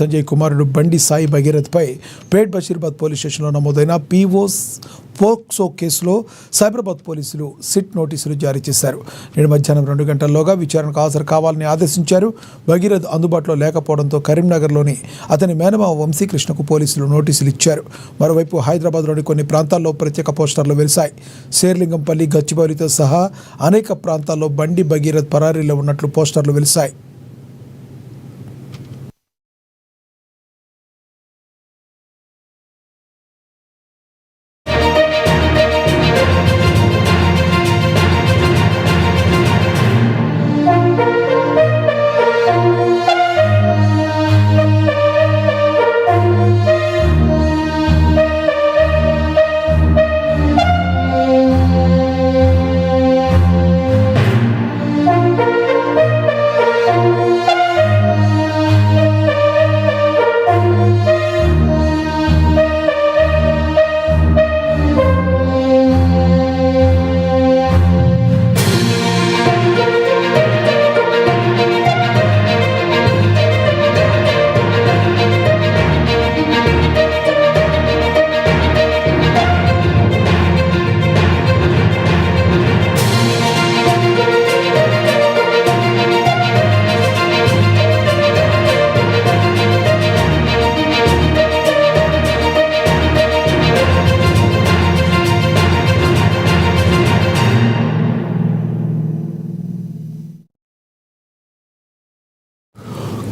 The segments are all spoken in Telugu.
సంజయ్ కుమారుడు బండి సాయి భగీరథ్పై పేట్ బషీర్బాద్ పోలీస్ స్టేషన్లో నమోదైన పోక్సో కేసులో సైబరాబాద్ పోలీసులు సిట్ నోటీసులు జారీ చేశారు. నేడు మధ్యాహ్నం 2 గంటల్లోగా విచారణకు హాజరు కావాలని ఆదేశించారు. భగీరథ్ అందుబాటులో లేకపోవడంతో కరీంనగర్లోని అతని మేనమామ వంశీకృష్ణకు పోలీసులు నోటీసులు ఇచ్చారు. మరోవైపు హైదరాబాద్లోని కొన్ని ప్రాంతాల్లో ప్రత్యేక పోస్టర్లు వెలిశాయి. శేర్లింగంపల్లి, గచ్చిబౌలితో సహా అనేక ప్రాంతాల్లో బండి భగీరథ్ పరారీలో ఉన్నట్లు పోస్టర్లు వెలిశాయి.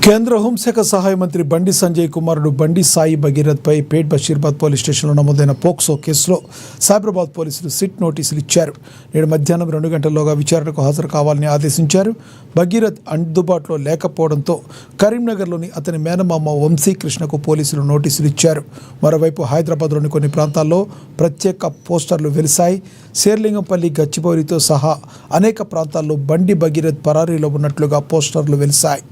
కేంద్ర హోంశాఖ సహాయ మంత్రి బండి సంజయ్ కుమారుడు బండి సాయి భగీరథ్పై పేట్ బషీర్బాద్ పోలీస్ స్టేషన్లో నమోదైన పోక్సో కేసులో సైబరాబాద్ పోలీసులు సిట్ నోటీసులు ఇచ్చారు. నేడు మధ్యాహ్నం 2 గంటల్లోగా విచారణకు హాజరు కావాలని ఆదేశించారు. భగీరథ్ అందుబాటులో లేకపోవడంతో కరీంనగర్లోని అతని మేనమామ వంశీకృష్ణకు పోలీసులు నోటీసులు ఇచ్చారు. మరోవైపు హైదరాబాద్లోని కొన్ని ప్రాంతాల్లో ప్రత్యేక పోస్టర్లు వెలిశాయి. శేర్లింగంపల్లి, గచ్చిబౌలితో సహా అనేక ప్రాంతాల్లో బండి భగీరథ్ పరారీలో ఉన్నట్లుగా పోస్టర్లు వెలిశాయి.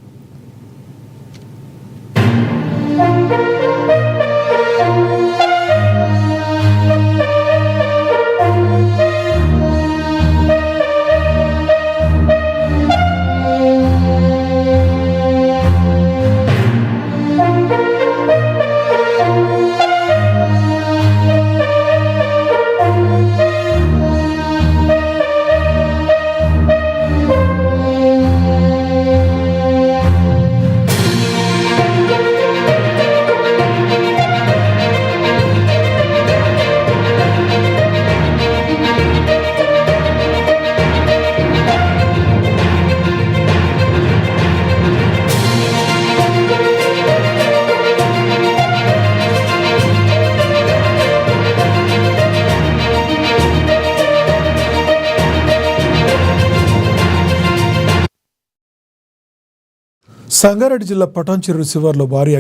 సంగారెడ్డి జిల్లా పటాన్చెరు శివార్లో భారీ